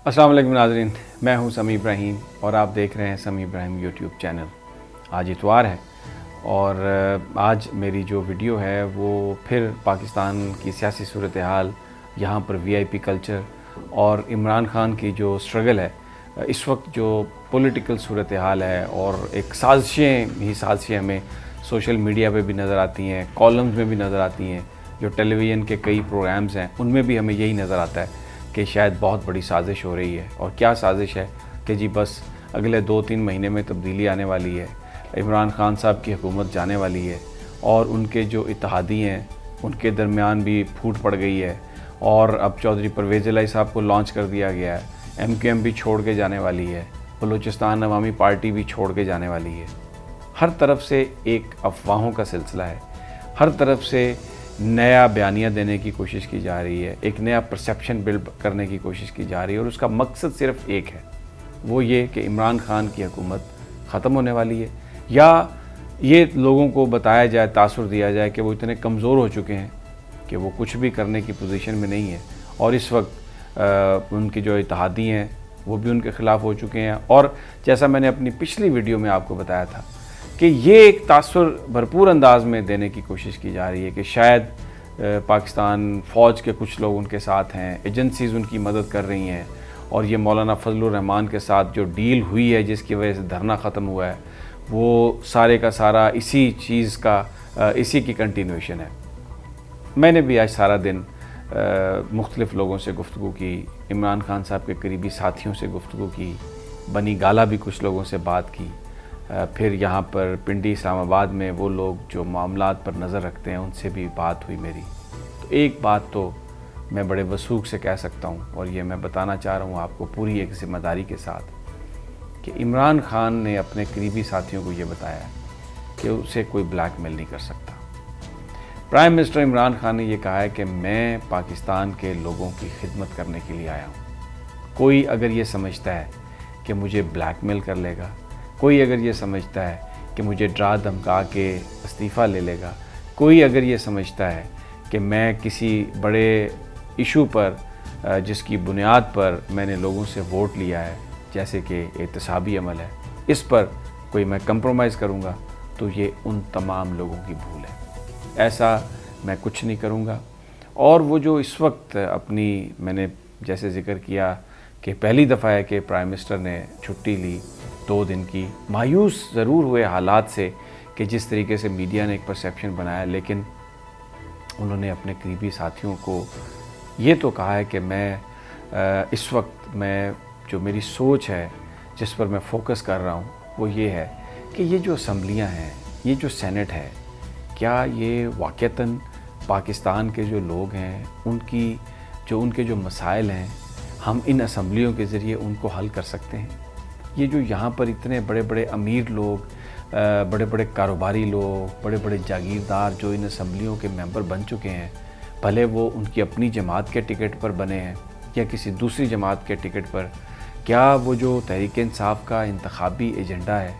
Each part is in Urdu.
السلام علیکم ناظرین، میں ہوں سمیع ابراہیم اور آپ دیکھ رہے ہیں سمیع ابراہیم یوٹیوب چینل۔ آج اتوار ہے اور آج میری جو ویڈیو ہے وہ پھر پاکستان کی سیاسی صورتحال، یہاں پر وی آئی پی کلچر اور عمران خان کی جو سٹرگل ہے، اس وقت جو پولیٹیکل صورتحال ہے اور ایک سازشیں ہمیں سوشل میڈیا پہ بھی نظر آتی ہیں، کالمز میں بھی نظر آتی ہیں، جو ٹیلی ویژن کے کئی پروگرامز ہیں ان میں بھی ہمیں یہی نظر آتا ہے کہ شاید بہت بڑی سازش ہو رہی ہے۔ اور کیا سازش ہے کہ جی بس اگلے 2-3 مہینے میں تبدیلی آنے والی ہے، عمران خان صاحب کی حکومت جانے والی ہے اور ان کے جو اتحادی ہیں ان کے درمیان بھی پھوٹ پڑ گئی ہے، اور اب چودھری پرویز الہی صاحب کو لانچ کر دیا گیا ہے، ایم کیو ایم بھی چھوڑ کے جانے والی ہے، بلوچستان عوامی پارٹی بھی چھوڑ کے جانے والی ہے۔ ہر طرف سے ایک افواہوں کا سلسلہ ہے، ہر طرف سے نیا بیانیہ دینے کی کوشش کی جا رہی ہے، ایک نیا پرسیپشن بلڈ کرنے کی کوشش کی جا رہی ہے، اور اس کا مقصد صرف ایک ہے، وہ یہ کہ عمران خان کی حکومت ختم ہونے والی ہے، یا یہ لوگوں کو بتایا جائے، تاثر دیا جائے کہ وہ اتنے کمزور ہو چکے ہیں کہ وہ کچھ بھی کرنے کی پوزیشن میں نہیں ہے، اور اس وقت ان کے جو اتحادی ہیں وہ بھی ان کے خلاف ہو چکے ہیں۔ اور جیسا میں نے اپنی پچھلی ویڈیو میں آپ کو بتایا تھا کہ یہ ایک تاثر بھرپور انداز میں دینے کی کوشش کی جا رہی ہے کہ شاید پاکستان فوج کے کچھ لوگ ان کے ساتھ ہیں، ایجنسیز ان کی مدد کر رہی ہیں، اور یہ مولانا فضل الرحمان کے ساتھ جو ڈیل ہوئی ہے جس کی وجہ سے دھرنا ختم ہوا ہے، وہ سارے کا سارا اسی کی کنٹینیوشن ہے۔ میں نے بھی آج سارا دن مختلف لوگوں سے گفتگو کی، عمران خان صاحب کے قریبی ساتھیوں سے گفتگو کی، بنی گالہ بھی کچھ لوگوں سے بات کی، پھر یہاں پر پنڈی اسلام آباد میں وہ لوگ جو معاملات پر نظر رکھتے ہیں ان سے بھی بات ہوئی میری۔ تو ایک بات تو میں بڑے وثوق سے کہہ سکتا ہوں، اور یہ میں بتانا چاہ رہا ہوں آپ کو پوری ایک ذمہ داری کے ساتھ، کہ عمران خان نے اپنے قریبی ساتھیوں کو یہ بتایا کہ اسے کوئی بلیک میل نہیں کر سکتا۔ پرائم منسٹر عمران خان نے یہ کہا ہے کہ میں پاکستان کے لوگوں کی خدمت کرنے کے لیے آیا ہوں۔ کوئی اگر یہ سمجھتا ہے کہ مجھے بلیک میل کر لے گا، کوئی اگر یہ سمجھتا ہے کہ مجھے ڈرا دھمکا کے استعفیٰ لے لے گا، کوئی اگر یہ سمجھتا ہے کہ میں کسی بڑے ایشو پر جس کی بنیاد پر میں نے لوگوں سے ووٹ لیا ہے، جیسے کہ احتسابی عمل ہے، اس پر کوئی میں کمپرومائز کروں گا، تو یہ ان تمام لوگوں کی بھول ہے۔ ایسا میں کچھ نہیں کروں گا۔ اور وہ جو اس وقت میں نے جیسے ذکر کیا کہ پہلی دفعہ ہے کہ پرائم منسٹر نے چھٹی لی 2 دن کی، مایوس ضرور ہوئے حالات سے کہ جس طریقے سے میڈیا نے ایک پرسیپشن بنایا، لیکن انہوں نے اپنے قریبی ساتھیوں کو یہ تو کہا ہے کہ میں اس وقت جو میری سوچ ہے، جس پر میں فوکس کر رہا ہوں، وہ یہ ہے کہ یہ جو اسمبلیاں ہیں، یہ جو سینٹ ہے، کیا یہ واقعتاً پاکستان کے جو لوگ ہیں ان کے جو مسائل ہیں، ہم ان اسمبلیوں کے ذریعے ان کو حل کر سکتے ہیں؟ یہ جو یہاں پر اتنے بڑے بڑے امیر لوگ، بڑے بڑے کاروباری لوگ، بڑے بڑے جاگیردار جو ان اسمبلیوں کے ممبر بن چکے ہیں، بھلے وہ ان کی اپنی جماعت کے ٹکٹ پر بنے ہیں یا کسی دوسری جماعت کے ٹکٹ پر، کیا وہ جو تحریک انصاف کا انتخابی ایجنڈا ہے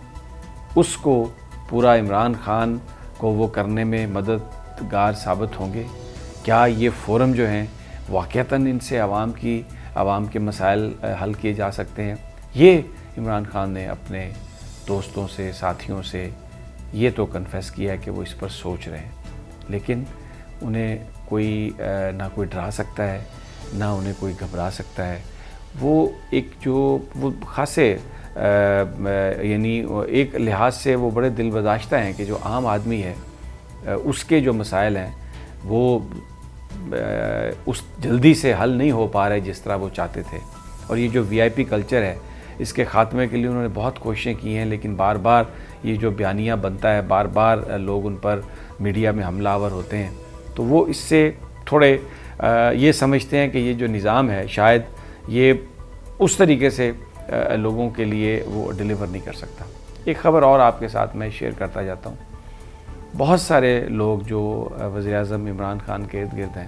اس کو پورا عمران خان کو وہ کرنے میں مددگار ثابت ہوں گے؟ کیا یہ فورم جو ہیں واقعتاً ان سے عوام کے مسائل حل کیے جا سکتے ہیں؟ یہ عمران خان نے اپنے دوستوں سے، ساتھیوں سے یہ تو کنفیس کیا ہے کہ وہ اس پر سوچ رہے ہیں، لیکن انہیں نہ کوئی ڈرا سکتا ہے، نہ انہیں کوئی گھبرا سکتا ہے۔ وہ خاصے یعنی ایک لحاظ سے وہ بڑے دل گذشتہ ہیں کہ جو عام آدمی ہے اس کے جو مسائل ہیں وہ اس جلدی سے حل نہیں ہو پا رہے جس طرح وہ چاہتے تھے۔ اور یہ جو وی آئی پی کلچر ہے، اس کے خاتمے کے لیے انہوں نے بہت کوششیں کی ہیں، لیکن بار بار یہ جو بیانیہ بنتا ہے، بار بار لوگ ان پر میڈیا میں حملہ آور ہوتے ہیں، تو وہ اس سے تھوڑے یہ سمجھتے ہیں کہ یہ جو نظام ہے شاید یہ اس طریقے سے لوگوں کے لیے وہ ڈیلیور نہیں کر سکتا۔ ایک خبر اور آپ کے ساتھ میں شیئر کرتا جاتا ہوں۔ بہت سارے لوگ جو وزیر اعظم عمران خان کے ارد گرد ہیں،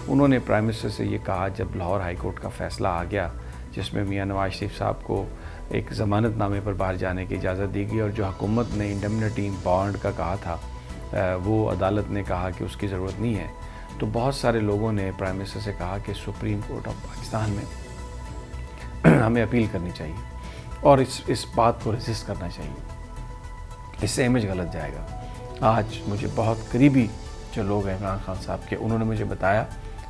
انہوں نے پرائم منسٹر سے یہ کہا جب لاہور ہائی کورٹ کا فیصلہ آ گیا جس میں میاں نواز شریف صاحب کو ایک ضمانت نامے پر باہر جانے کی اجازت دی گئی، اور جو حکومت نے انڈیمنٹی بانڈ کا کہا تھا وہ عدالت نے کہا کہ اس کی ضرورت نہیں ہے، تو بہت سارے لوگوں نے پرائم منسٹر سے کہا کہ سپریم کورٹ آف پاکستان میں ہمیں اپیل کرنی چاہیے اور اس بات کو ریزسٹ کرنا چاہیے، اس سے امیج غلط جائے گا۔ آج مجھے بہت قریبی جو لوگ ہیں عمران خان صاحب کے، انہوں نے مجھے بتایا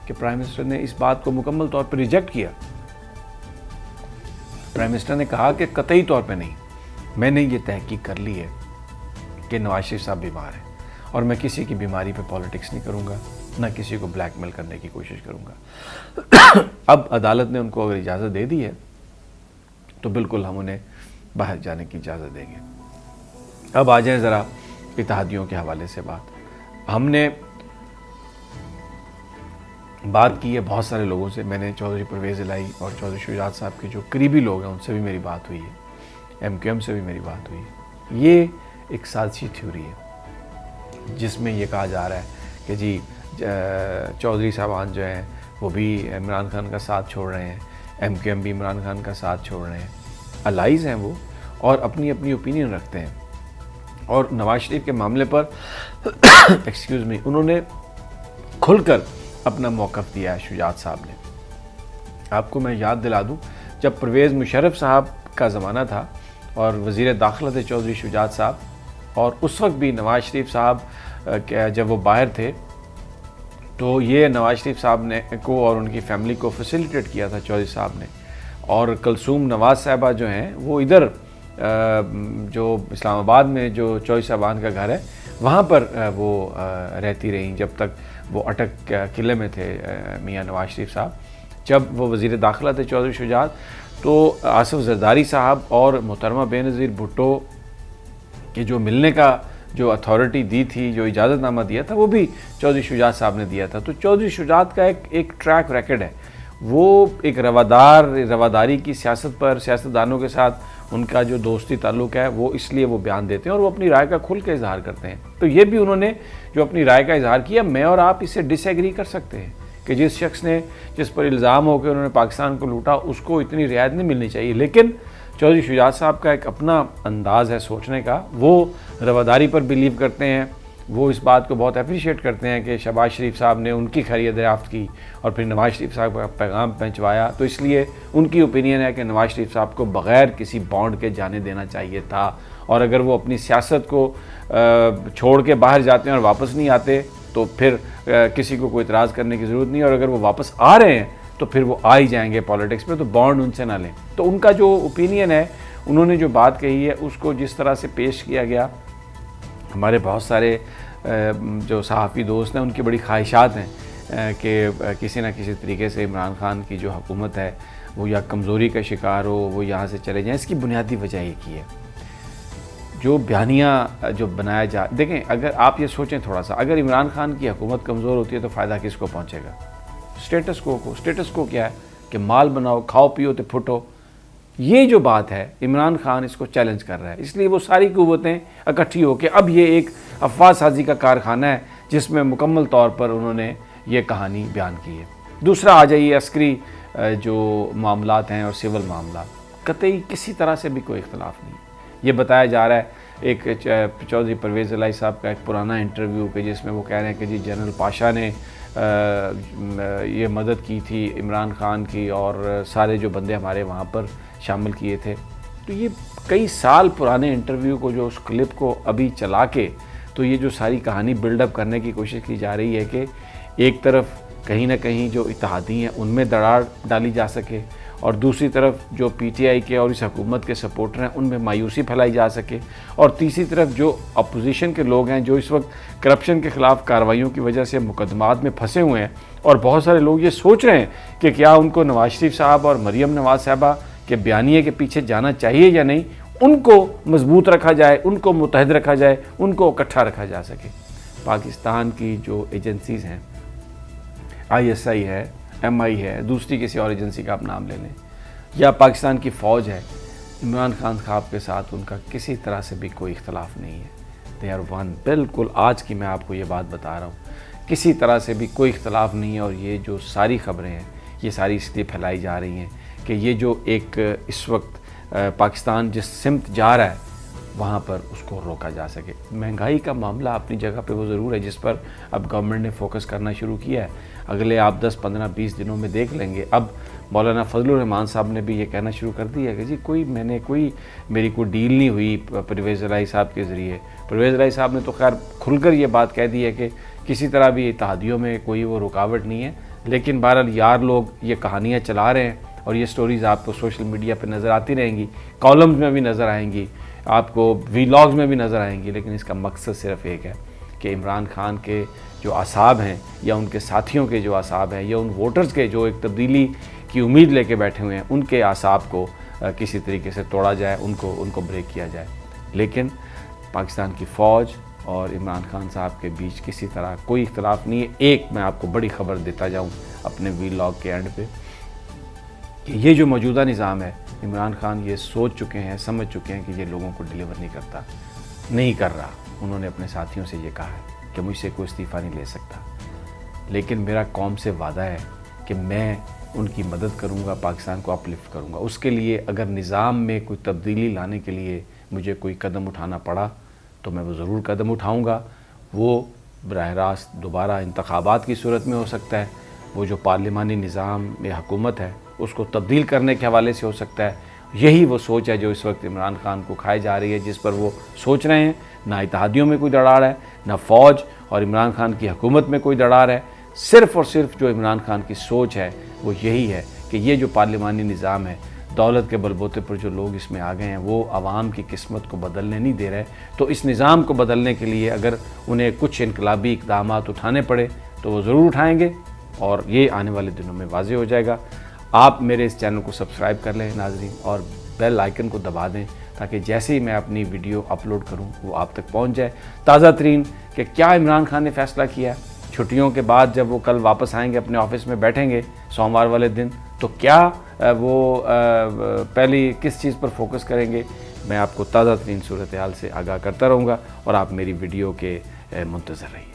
کہ پرائم منسٹر نے اس بات کو مکمل طور پر ریجیکٹ کیا۔ پرائم منسٹر نے کہا کہ قطعی طور پہ نہیں، میں نے یہ تحقیق کر لی ہے کہ نواز شریف صاحب بیمار ہیں اور میں کسی کی بیماری پہ پالیٹکس نہیں کروں گا، نہ کسی کو بلیک میل کرنے کی کوشش کروں گا۔ اب عدالت نے ان کو اگر اجازت دے دی ہے تو بالکل ہم انہیں باہر جانے کی اجازت دیں گے۔ اب آ جائیں ذرا اتحادیوں کے حوالے سے بات۔ ہم نے بات کی ہے بہت سارے لوگوں سے، میں نے چودھری پرویز الہی اور چودھری شجاعت صاحب کے جو قریبی لوگ ہیں ان سے بھی میری بات ہوئی ہے، MQM سے بھی میری بات ہوئی ہے۔ یہ ایک سازشی تھیوری ہے جس میں یہ کہا جا رہا ہے کہ جی چودھری صاحبان جو ہیں وہ بھی عمران خان کا ساتھ چھوڑ رہے ہیں، MQM بھی عمران خان کا ساتھ چھوڑ رہے ہیں، الائز ہیں وہ اور اپنی اپنی اوپینین رکھتے ہیں۔ اور نواز شریف کے معاملے پر ایکسکیوز می، انہوں نے کھل کر اپنا موقف دیا ہے شجاعت صاحب نے۔ آپ کو میں یاد دلا دوں، جب پرویز مشرف صاحب کا زمانہ تھا اور وزیر داخلہ تھے چودھری شجاعت صاحب، اور اس وقت بھی نواز شریف صاحب جب وہ باہر تھے تو یہ نواز شریف صاحب نے کو اور ان کی فیملی کو فیسیلیٹیٹ کیا تھا چودھری صاحب نے، اور کلثوم نواز صاحبہ جو ہیں وہ ادھر جو اسلام آباد میں جو چودھری صاحبان کا گھر ہے وہاں پر وہ رہتی رہیں جب تک وہ اٹک قلعے میں تھے میاں نواز شریف صاحب۔ جب وہ وزیر داخلہ تھے چودھری شجاعت، تو آصف زرداری صاحب اور محترمہ بے نظیر بھٹو کے جو ملنے کا جو اتھارٹی دی تھی، جو اجازت نامہ دیا تھا، وہ بھی چودھری شجاعت صاحب نے دیا تھا۔ تو چودھری شجاعت کا ایک ٹریک ریکارڈ ہے، وہ ایک رواداری کی سیاست پر سیاستدانوں کے ساتھ ان کا جو دوستی تعلق ہے وہ اس لیے وہ بیان دیتے ہیں اور وہ اپنی رائے کا کھل کے اظہار کرتے ہیں۔ تو یہ بھی انہوں نے جو اپنی رائے کا اظہار کیا، میں اور آپ اس سے ڈس ایگری کر سکتے ہیں کہ جس شخص نے جس پر الزام ہو کہ انہوں نے پاکستان کو لوٹا اس کو اتنی رعایت نہیں ملنی چاہیے، لیکن چودھری شجاعت صاحب کا ایک اپنا انداز ہے سوچنے کا، وہ رواداری پر بلیو کرتے ہیں، وہ اس بات کو بہت اپریشیٹ کرتے ہیں کہ شہباز شریف صاحب نے ان کی خیریت دریافت کی اور پھر نواز شریف صاحب کا پیغام پہنچوایا، تو اس لیے ان کی اوپینین ہے کہ نواز شریف صاحب کو بغیر کسی بانڈ کے جانے دینا چاہیے تھا، اور اگر وہ اپنی سیاست کو چھوڑ کے باہر جاتے ہیں اور واپس نہیں آتے تو پھر کسی کو کوئی اعتراض کرنے کی ضرورت نہیں، اور اگر وہ واپس آ رہے ہیں تو پھر وہ آ ہی جائیں گے پالیٹکس میں، تو بانڈ ان سے نہ لیں۔ تو ان کا جو اوپینین ہے، انہوں نے جو بات کہی ہے اس کو جس طرح سے پیش کیا گیا، ہمارے بہت سارے جو صحافی دوست ہیں ان کی بڑی خواہشات ہیں کہ کسی نہ کسی طریقے سے عمران خان کی جو حکومت ہے وہ یا کمزوری کا شکار ہو، وہ یہاں سے چلے جائیں۔ اس کی بنیادی وجہ یہ کی ہے جو بیانیہ جو بنایا دیکھیں، اگر آپ یہ سوچیں تھوڑا سا، اگر عمران خان کی حکومت کمزور ہوتی ہے تو فائدہ کس کو پہنچے گا؟ سٹیٹس کو سٹیٹس کو کیا ہے کہ مال بناؤ، کھاؤ پیو تے پھٹو۔ یہ جو بات ہے عمران خان اس کو چیلنج کر رہا ہے، اس لیے وہ ساری قوتیں اکٹھی ہو کے اب یہ ایک افواہ سازی کا کارخانہ ہے جس میں مکمل طور پر انہوں نے یہ کہانی بیان کی ہے۔ دوسرا آ جائیے عسکری جو معاملات ہیں اور سول معاملات، قطعی کسی طرح سے بھی کوئی اختلاف نہیں۔ یہ بتایا جا رہا ہے ایک چودھری پرویز الہی صاحب کا ایک پرانا انٹرویو کہ جس میں وہ کہہ رہے ہیں کہ جی جنرل پاشا نے یہ مدد کی تھی عمران خان کی اور سارے جو بندے ہمارے وہاں پر شامل کیے تھے۔ تو یہ کئی سال پرانے انٹرویو کو جو اس کلپ کو ابھی چلا کے تو یہ جو ساری کہانی بلڈ اپ کرنے کی کوشش کی جا رہی ہے کہ ایک طرف کہیں نہ کہیں جو اتحادی ہیں ان میں دراڑ ڈالی جا سکے، اور دوسری طرف جو PTI کے اور اس حکومت کے سپورٹر ہیں ان میں مایوسی پھیلائی جا سکے، اور تیسری طرف جو اپوزیشن کے لوگ ہیں جو اس وقت کرپشن کے خلاف کارروائیوں کی وجہ سے مقدمات میں پھنسے ہوئے ہیں، اور بہت سارے لوگ یہ سوچ رہے ہیں کہ کیا ان کو نواز شریف صاحب اور مریم نواز صاحبہ کے بیانیے کے پیچھے جانا چاہیے یا نہیں، ان کو مضبوط رکھا جائے، ان کو متحد رکھا جائے، ان کو اکٹھا رکھا جا سکے۔ پاکستان کی جو ایجنسیز ہیں، ISI ہے، MI ہے، دوسری کسی اور ایجنسی کا آپ نام لے لیں، یا پاکستان کی فوج ہے، عمران خان صاحب کے ساتھ ان کا کسی طرح سے بھی کوئی اختلاف نہیں ہے۔ they are one، بالکل آج کی میں آپ کو یہ بات بتا رہا ہوں، کسی طرح سے بھی کوئی اختلاف نہیں ہے۔ اور یہ جو ساری خبریں ہیں یہ ساری اس لیے پھیلائی جا رہی ہیں کہ یہ جو ایک اس وقت پاکستان جس سمت جا رہا ہے وہاں پر اس کو روکا جا سکے۔ مہنگائی کا معاملہ اپنی جگہ پہ وہ ضرور ہے جس پر اب گورنمنٹ نے فوکس کرنا شروع کیا ہے۔ اگلے آپ 10 15 20 دنوں میں دیکھ لیں گے، اب مولانا فضل الرحمان صاحب نے بھی یہ کہنا شروع کر دیا کہ جی میری کوئی ڈیل نہیں ہوئی پرویز الہی صاحب کے ذریعے۔ پرویز الہی صاحب نے تو خیر کھل کر یہ بات کہہ دی ہے کہ کسی طرح بھی اتحادیوں میں کوئی وہ رکاوٹ نہیں ہے، لیکن بہرحال یار لوگ یہ کہانیاں چلا رہے ہیں اور یہ سٹوریز آپ کو سوشل میڈیا پہ نظر آتی رہیں گی، کالمز میں بھی نظر آئیں گی، آپ کو ویلاگز میں بھی نظر آئیں گی، لیکن اس کا مقصد صرف ایک ہے کہ عمران خان کے جو اعصاب ہیں یا ان کے ساتھیوں کے جو اعصاب ہیں یا ان ووٹرز کے جو ایک تبدیلی کی امید لے کے بیٹھے ہوئے ہیں ان کے اعصاب کو کسی طریقے سے توڑا جائے، ان کو بریک کیا جائے۔ لیکن پاکستان کی فوج اور عمران خان صاحب کے بیچ کسی طرح کوئی اختلاف نہیں ہے۔ ایک میں آپ کو بڑی خبر دیتا جاؤں اپنے ویلاگ کے اینڈ پہ کہ یہ جو موجودہ نظام ہے، عمران خان یہ سوچ چکے ہیں، سمجھ چکے ہیں کہ یہ لوگوں کو ڈیلیور نہیں کر رہا۔ انہوں نے اپنے ساتھیوں سے یہ کہا ہے کہ مجھ سے کوئی استعفیٰ نہیں لے سکتا، لیکن میرا قوم سے وعدہ ہے کہ میں ان کی مدد کروں گا، پاکستان کو اپلفٹ کروں گا۔ اس کے لیے اگر نظام میں کوئی تبدیلی لانے کے لیے مجھے کوئی قدم اٹھانا پڑا تو میں وہ ضرور قدم اٹھاؤں گا۔ وہ براہ راست دوبارہ انتخابات کی صورت میں ہو سکتا ہے، وہ جو پارلیمانی نظام میں حکومت ہے اس کو تبدیل کرنے کے حوالے سے ہو سکتا ہے۔ یہی وہ سوچ ہے جو اس وقت عمران خان کو کھائی جا رہی ہے، جس پر وہ سوچ رہے ہیں۔ نہ اتحادیوں میں کوئی دراڑ ہے، نہ فوج اور عمران خان کی حکومت میں کوئی دراڑ ہے، صرف اور صرف جو عمران خان کی سوچ ہے وہ یہی ہے کہ یہ جو پارلیمانی نظام ہے، دولت کے بلبوتے پر جو لوگ اس میں آ گئے ہیں وہ عوام کی قسمت کو بدلنے نہیں دے رہے۔ تو اس نظام کو بدلنے کے لیے اگر انہیں کچھ انقلابی اقدامات اٹھانے پڑے تو وہ ضرور اٹھائیں گے، اور یہ آنے والے دنوں میں واضح ہو جائے گا۔ آپ میرے اس چینل کو سبسکرائب کر لیں ناظرین، اور بیل آئیکن کو دبا دیں تاکہ جیسے ہی میں اپنی ویڈیو اپلوڈ کروں وہ آپ تک پہنچ جائے۔ تازہ ترین کہ کیا عمران خان نے فیصلہ کیا ہے چھٹیوں کے بعد جب وہ کل واپس آئیں گے اپنے آفس میں بیٹھیں گے سوموار والے دن، تو کیا وہ پہلی کس چیز پر فوکس کریں گے، میں آپ کو تازہ ترین صورتحال سے آگاہ کرتا رہوں گا، اور آپ میری ویڈیو کے منتظر رہیے۔